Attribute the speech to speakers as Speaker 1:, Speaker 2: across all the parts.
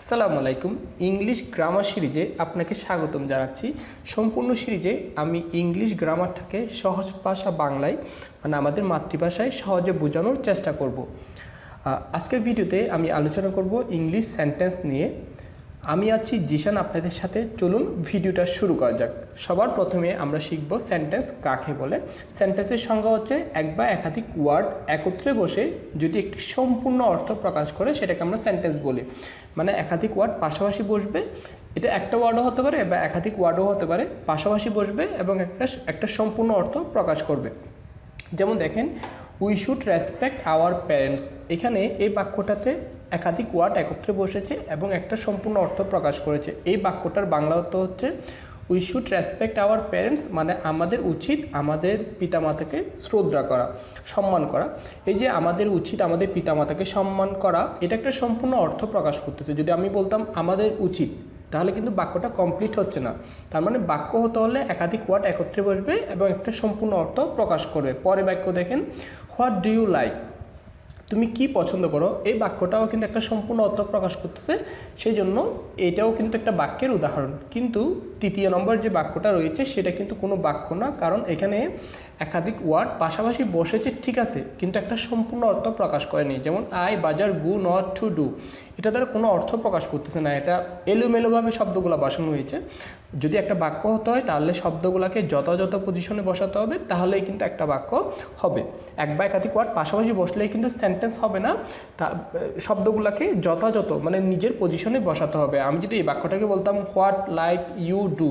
Speaker 1: আসসালামু আলাইকুম। English grammar সিরিজে আপনাকে স্বাগতম জানাচ্ছি। সম্পূর্ণ সিরিজে আমি ইংলিশ গ্রামারটাকে সহজ ভাষা বাংলায় মানে আমাদের মাতৃভাষায় সহজে বোঝানোর চেষ্টা করব। আজকের ভিডিওতে আমি আলোচনা করব ইংলিশ সেন্টেন্স নিয়ে। আমি আছি জিশান আপনাদের সাথে। চলুন ভিডিওটা শুরু করা যাক। সবার প্রথমে আমরা শিখব সেন্টেন্স কাকে বলে। সেন্টেন্সের সংজ্ঞা হচ্ছে এক বা একাধিক ওয়ার্ড একত্রে বসে যদি একটি সম্পূর্ণ অর্থ প্রকাশ করে সেটাকে আমরা সেন্টেন্স বলি। মানে একাধিক ওয়ার্ড পাশাপাশি বসবে, এটা একটা ওয়ার্ডও হতে পারে বা একাধিক ওয়ার্ডও হতে পারে, পাশাপাশি বসবে এবং একটা সম্পূর্ণ অর্থ প্রকাশ করবে। যেমন দেখেন, we should respect our parents. এখানে এই বাক্যটাতে একাধিক ওয়ার্ড একত্রে বসেছে এবং একটা সম্পূর্ণ অর্থ প্রকাশ করেছে। এই বাক্যটার বাংলা অর্থ হচ্ছে we should respect our parents, মানে আমাদের উচিত আমাদের পিতামাতাকে শ্রদ্ধা করা, সম্মান করা। এই যে আমাদের উচিত আমাদের পিতামাতাকে সম্মান করা, এটা একটা সম্পূর্ণ অর্থ প্রকাশ করতেছে। যদি আমি বলতাম আমাদের উচিত, তাহলে কিন্তু বাক্যটা কমপ্লিট হচ্ছে না। তার মানে বাক্য হতে হলে একাধিক ওয়ার্ড একত্রে বসবে এবং একটা সম্পূর্ণ অর্থ প্রকাশ করবে। পরে বাক্য দেখেন, হোয়াট ডু ইউ লাইক, তুমি কি পছন্দ করো। এই বাক্যটাও কিন্তু একটা সম্পূর্ণ অর্থ প্রকাশ করতেছে, সেই জন্য এটাও কিন্তু একটা বাক্যের উদাহরণ। কিন্তু তৃতীয় নম্বর যে বাক্যটা রয়েছে সেটা কিন্তু কোনো বাক্য না, কারণ এখানে একাধিক ওয়ার্ড পাশাপাশি বসেছে ঠিক আছে, কিন্তু একটা সম্পূর্ণ অর্থ প্রকাশ করেনি। যেমন আই বাজার গু নট টু ডু, এটা দ্বারা কোনো অর্থ প্রকাশ করতেছে না, এটা এলোমেলোভাবে শব্দগুলো বসানো হয়েছে। যদি একটা বাক্য হতে হয় তাহলে শব্দগুলোকে যথাযথ পজিশনে বসাতে হবে, তাহলেই কিন্তু একটা বাক্য হবে। এক বা একাধিক ওয়ার্ড পাশাপাশি বসলেই কিন্তু সেন্টেন্স হবে না, তা শব্দগুলোকে যথাযথ মানে নিজের পজিশনে বসাতে হবে। আমি যদি এই বাক্যটাকে বলতাম হোয়াট লাইক ইউ ডু,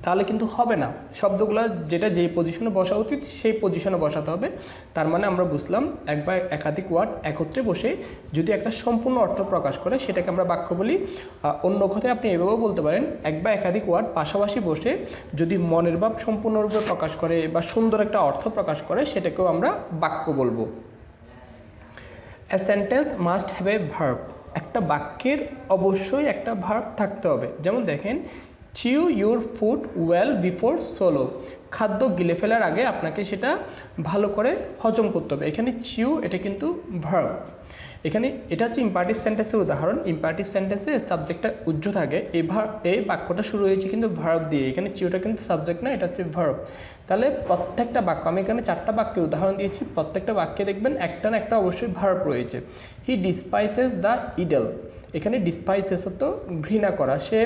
Speaker 1: তাহলে কিন্তু হবে না। শব্দগুলো যেটা যেই পজিশনে বসা উচিত সেই পজিশনে বসাতে হবে। তার মানে আমরা বুঝলাম এক বা একাধিক ওয়ার্ড একত্রে বসে যদি একটা সম্পূর্ণ অর্থ প্রকাশ করে সেটাকে আমরা বাক্য বলি। অন্য কথায় আপনি এভাবেও বলতে পারেন, এক বা একাধিক ওয়ার্ড পাশাপাশি বসে যদি মনের ভাব সম্পূর্ণরূপে প্রকাশ করে বা সুন্দর একটা অর্থ প্রকাশ করে সেটাকেও আমরা বাক্য বলবো। A sentence must have a verb, একটা বাক্যের অবশ্যই একটা ভার্ব থাকতে হবে। যেমন দেখেন, chew your food well before swallow, খাদ্য গিলে ফেলার আগে আপনাকে সেটা ভালো করে হজম করতে হবে। এখানে চিউ এটা কিন্তু ভার্ব। এখানে এটা হচ্ছে ইম্পারেটিভ সেন্টেন্সের উদাহরণ। ইম্পারেটিভ সেন্টেন্সে সাবজেক্টটা উজ্জ্ব থাকে। এই বাক্যটা শুরু হয়েছে কিন্তু ভার্ব দিয়ে। এখানে চিউটা কিন্তু সাবজেক্ট না, এটা হচ্ছে ভার্ব। তাহলে প্রত্যেকটা বাক্য, আমি এখানে 4টা বাক্যের উদাহরণ দিয়েছি, প্রত্যেকটা বাক্যে দেখবেন একটা না একটা অবশ্যই ভার্ব রয়েছে। হি ডিসপাইসেস দ্য ইডল, এখানে ডিসপাইসেস তো ঘৃণা করা, সে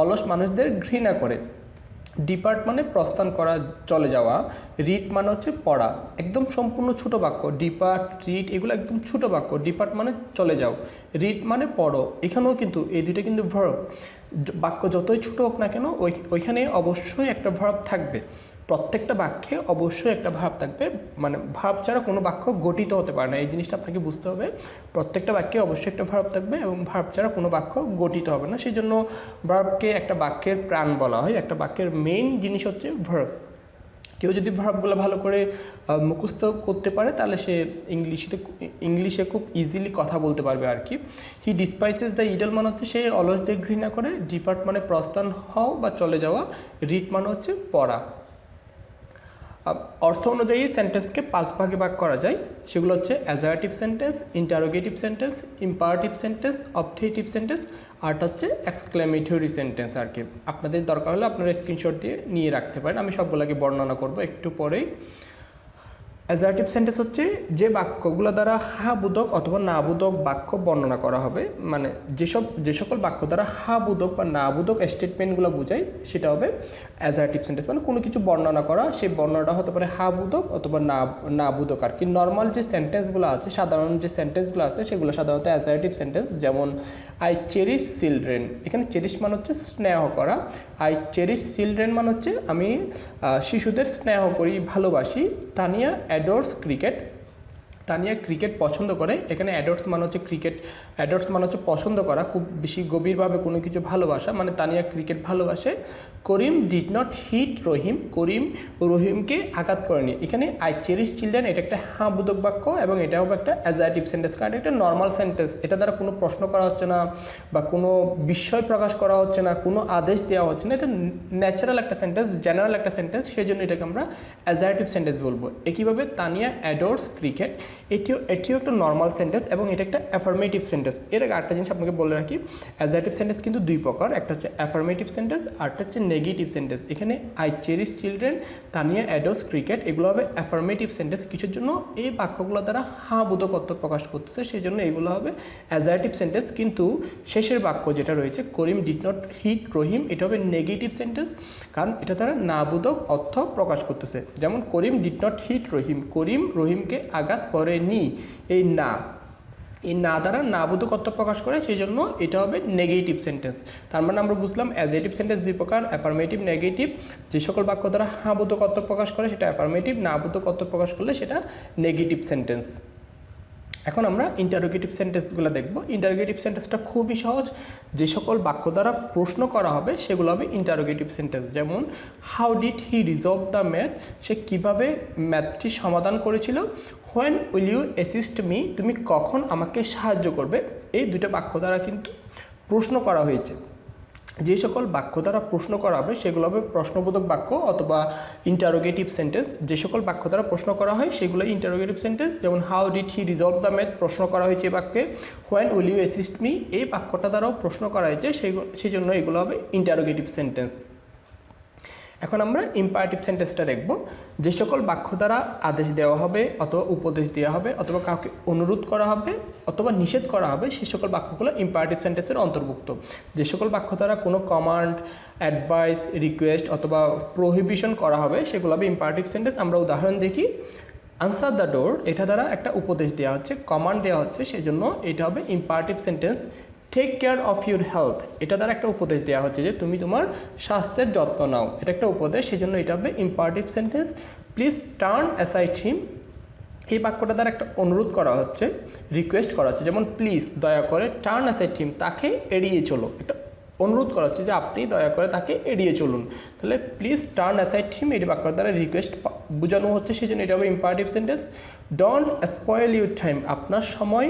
Speaker 1: অলস মানুষদের ঘৃণা করে। ডিপার্ট মানে প্রস্থান করা, চলে যাওয়া। রিড মানে হচ্ছে পড়া, একদম সম্পূর্ণ ছোটো বাক্য। ডিপার্ট, রিড এগুলো একদম ছোটো বাক্য। ডিপার্ট মানে চলে যাও, রিড মানে পড়ো। এখানেও কিন্তু এই দুটো কিন্তু ভার্ব। বাক্য যতই ছোটো হোক না কেন ওইখানে অবশ্যই একটা ভার্ব থাকবে। প্রত্যেকটা বাক্যে অবশ্যই একটা ভার্ব থাকবে, মানে ভার্ব ছাড়া কোনো বাক্য গঠিত হতে পারে না। এই জিনিসটা আপনাকে বুঝতে হবে। প্রত্যেকটা বাক্যে অবশ্যই একটা ভার্ব থাকবে এবং ভার্ব ছাড়া কোনো বাক্য গঠিত হবে না। সেই জন্য ভার্বকে একটা বাক্যের প্রাণ বলা হয়। একটা বাক্যের মেইন জিনিস হচ্ছে ভার্ব। কেউ যদি ভার্বগুলো ভালো করে মুখস্থ করতে পারে তাহলে সে ইংলিশে খুব ইজিলি কথা বলতে পারবে আর কি। হি ডিসপাইসেস দ্য ইডল মানে হচ্ছে সে অলসদের ঘৃণা করে। ডিপার্ট মানে প্রস্থান হও বা চলে যাওয়া। রিড মানে হচ্ছে পড়া। অর্থ অনুযায়ী সেন্টেন্সকে 5 ভাগে ভাগ করা যায়। সেগুলো হচ্ছে assertive sentence, interrogative sentence, imperative sentence, optative sentence, আরটা হচ্ছে এক্সক্লেমেটরি সেন্টেন্স আর কি। আপনাদের দরকার হলে আপনারা স্ক্রিনশট দিয়ে নিয়ে রাখতে পারেন, আমি সবগুলোকে বর্ণনা করব একটু পরেই। অ্যাসার্টিভ সেন্টেন্স হচ্ছে যে বাক্যগুলো দ্বারা হা বোধক অথবা না বোধক বাক্য বর্ণনা করা হবে, মানে যে সকল বাক্য দ্বারা হা বোধক বা না বোধক স্টেটমেন্টগুলো বোঝায় সেটা হবে অ্যাসার্টিভ সেন্টেন্স। মানে কোনো কিছু বর্ণনা করা, সেই বর্ণনাটা হতে পারে হা বোধক অথবা না বোধক আর কি। নর্মাল যে সেন্টেন্সগুলো আছে, সাধারণ যে সেন্টেন্সগুলো আছে সেগুলো সাধারণত অ্যাসার্টিভ সেন্টেন্স। যেমন আই চেরিশ চিলড্রেন, এখানে চেরিশ মানে হচ্ছে স্নেহ করা। আই চেরিশ চিলড্রেন মানে হচ্ছে আমি শিশুদের স্নেহ করি, ভালোবাসি। তানিয়া অ্যাডোর্স ক্রিকেট, তানিয়া ক্রিকেট পছন্দ করে। এখানে অ্যাডোর্স মানে হচ্ছে ক্রিকেট, অ্যাডোর্স মানে হচ্ছে পছন্দ করা, খুব বেশি গভীরভাবে কোনো কিছু ভালোবাসা, মানে তানিয়া ক্রিকেট ভালোবাসে। করিম ডিড নট হিট রহিম, করিম রহিমকে আঘাত করেনি। এখানে আই চেরিশ চিলড্রেন এটা একটা হ্যাঁ বোধক বাক্য এবং এটা হবে একটা অ্যাসার্টিভ সেন্টেন্স, কারণ এটা নর্মাল সেন্টেন্স। এটা দ্বারা কোনো প্রশ্ন করা হচ্ছে না বা কোনো বিস্ময় প্রকাশ করা হচ্ছে না, কোনো আদেশ দেওয়া হচ্ছে না। এটা ন্যাচারাল একটা সেন্টেন্স, জেনারেল একটা সেন্টেন্স, সেই জন্য এটাকে আমরা অ্যাসার্টিভ সেন্টেন্স বলবো। একইভাবে তানিয়া অ্যাডোর্স ক্রিকেট, এটিও একটা নর্মাল সেন্টেন্স এবং এটা একটা অ্যাফার্মেটিভ সেন্টেন্স। এর আগে একটা জিনিস আপনাকে বলে রাখি, অ্যাসার্টিভ সেন্টেন্স কিন্তু দুই প্রকার, একটা হচ্ছে অ্যাফার্মেটিভ সেন্টেন্স আর একটা হচ্ছে নেগেটিভ সেন্টেন্স। এখানে I cherish children, Tania adores cricket, এগুলো হবে অ্যাফার্মেটিভ সেন্টেন্স। কিছুর জন্য এই বাক্যগুলো দ্বারা হ্যাঁ বোধকত্ব প্রকাশ করতেছে, সেই জন্য এগুলো হবে অ্যাসার্টিভ সেন্টেন্স। কিন্তু শেষের বাক্য যেটা রয়েছে করিম ডিড নট হিট রহিম, এটা হবে নেগেটিভ সেন্টেন্স, কারণ এটা দ্বারা না বোধক অর্থ প্রকাশ করতেছে। যেমন করিম ডিড নট হিট রহিম, করিম রহিমকে আঘাত করেনি, এই না দ্বারা না বোধক অর্থ প্রকাশ করে, সেই জন্য এটা হবে নেগেটিভ সেন্টেন্স। তার মানে আমরা বুঝলাম অ্যাজেটিভ সেন্টেন্স দুই প্রকার, অ্যাফার্মেটিভ, নেগেটিভ। যে সকল বাক্য দ্বারা হ্যাঁ বোধক অর্থ প্রকাশ করে সেটা অ্যাফার্মেটিভ, না বোধক অর্থ প্রকাশ করলে সেটা নেগেটিভ সেন্টেন্স। এখন আমরা ইন্টারোগেটিভ সেন্টেন্সগুলো দেখব। ইন্টারোগেটিভ সেন্টেন্সটা খুবই সহজ, যে সকল বাক্য দ্বারা প্রশ্ন করা হবে সেগুলো হবে ইন্টারোগেটিভ সেন্টেন্স। যেমন how did he resolve the math, সে কীভাবে ম্যাথটি সমাধান করেছিল। When will you assist me, তুমি কখন আমাকে সাহায্য করবে। এই দুটো বাক্য দ্বারা কিন্তু প্রশ্ন করা হয়েছে। যে সকল বাক্য দ্বারা প্রশ্ন করা হবে সেগুলো হবে প্রশ্নবোধক বাক্য অথবা ইন্টারোগেটিভ সেন্টেন্স। যে সকল বাক্য দ্বারা প্রশ্ন করা হয় সেগুলো ইন্টারোগেটিভ সেন্টেন্স। যেমন how did he resolve the math, প্রশ্ন করা হয়েছে এই বাক্যে। When will you assist me, এই বাক্যটা দ্বারাও প্রশ্ন করা হয়েছে, সেই জন্য এগুলো হবে ইন্টারোগেটিভ সেন্টেন্স। এখন আমরা ইম্পারেটিভ সেন্টেন্সটা দেখব। যে সকল বাক্য দ্বারা আদেশ দেওয়া হবে অথবা উপদেশ দেওয়া হবে অথবা কাউকে অনুরোধ করা হবে অথবা নিষেধ করা হবে, সেই সকল বাক্যগুলো ইম্পারেটিভ সেন্টেন্সের অন্তর্ভুক্ত। যে সকল বাক্য দ্বারা কোনো কমান্ড, অ্যাডভাইস, রিকোয়েস্ট অথবা প্রোহিবিশন করা হবে সেগুলো হবে ইম্পারেটিভ সেন্টেন্স। আমরা উদাহরণ দেখি, আনসার দ্য ডোর, এটা দ্বারা একটা উপদেশ দেওয়া হচ্ছে, কমান্ড দেওয়া হচ্ছে, সেই জন্য এটা হবে imperative sentence. Take care of your health, এটা দ্বারা একটা উপদেশ দেওয়া হচ্ছে যে তুমি তোমার স্বাস্থ্যের যত্ন নাও, এটা একটা উপদেশ, সেই জন্য এটা হবে imperative sentence. Please turn aside him, এই বাক্যটা দ্বারা একটা অনুরোধ করা হচ্ছে, রিকোয়েস্ট করা হচ্ছে। যেমন প্লিজ, দয়া করে, টার্ন অ্যাসাইড হিম, তাকে এড়িয়ে চলো, এটা অনুরোধ করা হচ্ছে যে আপনি দয়া করে তাকে এড়িয়ে চলুন। তাহলে প্লিজ টার্ন অ্যাসাইড হিম, এই বাক্য দ্বারা রিকোয়েস্ট বোঝানো হচ্ছে, সেই জন্য এটা হবে imperative sentence. Don't spoil your time, আপনার সময়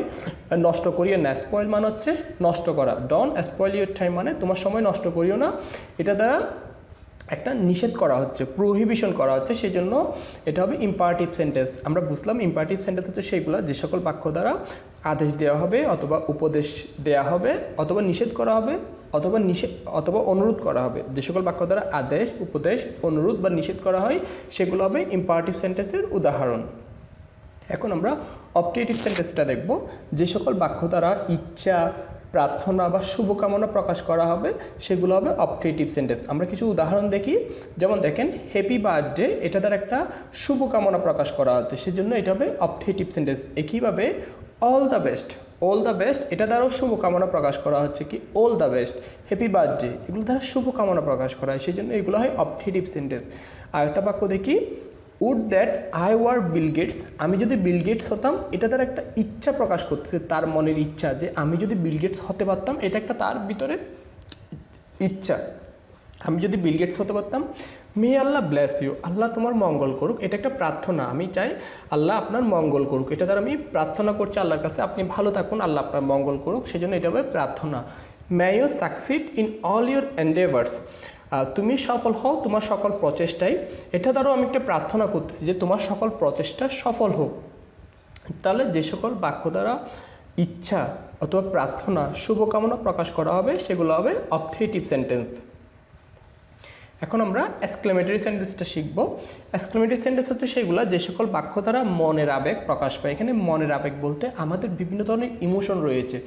Speaker 1: নষ্ট করিও না। স্পয়েল মানে হচ্ছে নষ্ট করা, ডোন্ট স্পয়েল ইউর টাইম মানে তোমার সময় নষ্ট করিও না। এটা দ্বারা একটা নিষেধ করা হচ্ছে, প্রোহিবিশন করা হচ্ছে, সেই জন্য এটা হবে ইম্পারেটিভ সেন্টেন্স। আমরা বুঝলাম ইম্পারেটিভ সেন্টেন্স হচ্ছে সেইগুলো যে সকল বাক্য দ্বারা আদেশ দেওয়া হবে অথবা উপদেশ দেওয়া হবে অথবা নিষেধ করা হবে অথবা অনুরোধ করা হবে। যে সকল বাক্য দ্বারা আদেশ, উপদেশ, অনুরোধ বা নিষেধ করা হয় সেগুলো হবে ইম্পারেটিভ সেন্টেন্সের উদাহরণ। এখন আমরা অপটেটিভ সেন্টেন্সটা দেখব। যে সকল বাক্য দ্বারা ইচ্ছা, প্রার্থনা বা শুভকামনা প্রকাশ করা হবে সেগুলো হবে অপটেটিভ সেন্টেন্স। আমরা কিছু উদাহরণ দেখি। যেমন দেখেন হ্যাপি বার্থডে, এটা দ্বারা একটা শুভকামনা প্রকাশ করা হচ্ছে, সেজন্য এটা হবে অপটেটিভ সেন্টেন্স। একইভাবে all the best, all the best, এটা দ্বারাও শুভকামনা প্রকাশ করা হচ্ছে কি all the best, happy birthday, এগুলো দ্বারা শুভকামনা প্রকাশ করা হয়, সেই জন্য এগুলো হয় অপটেটিভ সেন্টেন্স। আর একটা বাক্য দেখি, would that I were Bill Gates, আমি যদি বিল গেটস হতাম, এটা দ্বারা একটা ইচ্ছা প্রকাশ করতেছে, তার মনের ইচ্ছা যে আমি যদি বিল গেটস হতে পারতাম, এটা একটা তার ভিতরে ইচ্ছা, আমি যদি বিল গেটস হতে পারতাম। মে আল্লাহ ব্লেস ইউ, আল্লাহ তোমার মঙ্গল করুক, এটা একটা প্রার্থনা, আমি চাই আল্লাহ আপনার মঙ্গল করুক, এটা দ্বারা আমি প্রার্থনা করছি আল্লাহর কাছে আপনি ভালো থাকুন, আল্লাহ আপনার মঙ্গল করুক, সেই জন্য এটা হবে প্রার্থনা। May you succeed in all your endeavours, তুমি সফল হও তোমার সকল প্রচেষ্টায়, এটা দ্বারাও আমি একটা প্রার্থনা করতেছি যে তোমার সকল প্রচেষ্টা সফল হোক। তাহলে যে সকল বাক্য দ্বারা ইচ্ছা অথবা প্রার্থনা, শুভকামনা প্রকাশ করা হবে সেগুলো হবে অপটেটিভ সেন্টেন্স। এখন আমরা এক্সক্লেমেটরি সেন্টেন্সটা শিখব। এক্সক্লেমেটরি সেন্টেন্স হচ্ছে সেগুলো যে সকল বাক্য দ্বারা মনের আবেগ প্রকাশ পায়। এখানে মনের আবেগ বলতে আমাদের বিভিন্ন ধরনের ইমোশন রয়েছে,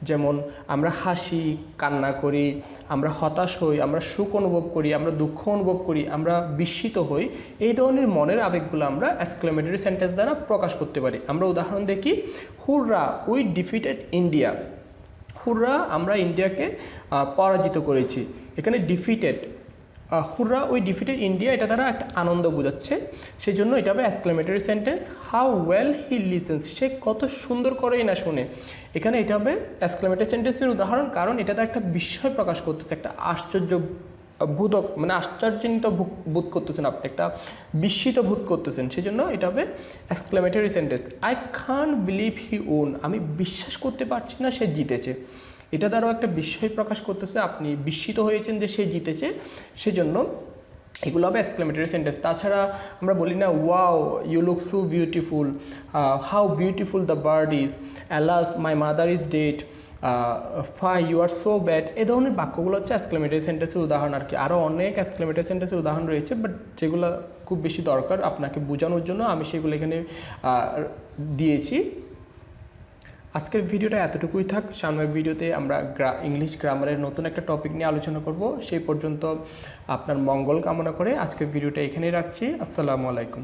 Speaker 1: যেমন আমরা হাসি, কান্না করি, আমরা হতাশ হই, আমরা সুখ অনুভব করি, আমরা দুঃখ অনুভব করি, আমরা বিস্মিত হই। এই ধরনের মনের আবেগগুলো আমরা এক্সক্লেমেটরি সেন্টেন্স দ্বারা প্রকাশ করতে পারি। আমরা উদাহরণ দেখি, hurrah we defeated India, hurrah আমরা ইন্ডিয়াকে পরাজিত করেছি। এখানে defeated, hurrah we defeated India, এটা দ্বারা একটা আনন্দ বোঝাচ্ছে, সেই জন্য এটা হবে exclamatory sentence. How well he listens, সে কত সুন্দর করেই না শুনে, এখানে এটা হবে এক্সক্লেমেটরি সেন্টেন্সের উদাহরণ, কারণ এটা দ্বারা একটা বিস্ময় প্রকাশ করতেছে, একটা আশ্চর্য বোধক মানে আশ্চর্যান্বিত বোধ করতেছেন, আপনি একটা বিস্মিত বোধ করতেছেন, সেই জন্য এটা হবে exclamatory sentence. I can't believe he won, আমি বিশ্বাস করতে পারছি না সে জিতেছে, এটা দ্বারাও একটা বিস্ময় প্রকাশ করতেছে, আপনি বিস্মিত হয়েছেন যে সে জিতেছে, সেজন্য এগুলো হবে এক্সক্লেমেটরি সেন্টেন্স। তাছাড়া আমরা বলি না wow you look so beautiful, how beautiful the bird is, alas my mother is dead, fie you are so bad. এই ধরনের বাক্যগুলো হচ্ছে এক্সক্লেমেটরি সেন্টেন্সের উদাহরণ আর কি। আরও অনেক এক্সক্লেমেটরি সেন্টেন্সের উদাহরণ রয়েছে, বাট যেগুলো খুব বেশি দরকার আপনাকে বোঝানোর জন্য আমি সেগুলো এখানে দিয়েছি। আজকের ভিডিওটা এতটুকুই থাক। সামনের ভিডিওতে আমরা ইংলিশ গ্রামারের নতুন একটা টপিক নিয়ে আলোচনা করব। সেই পর্যন্ত আপনার মঙ্গল কামনা করে আজকের ভিডিওটা এখানেই রাখছি। আসসালামু আলাইকুম।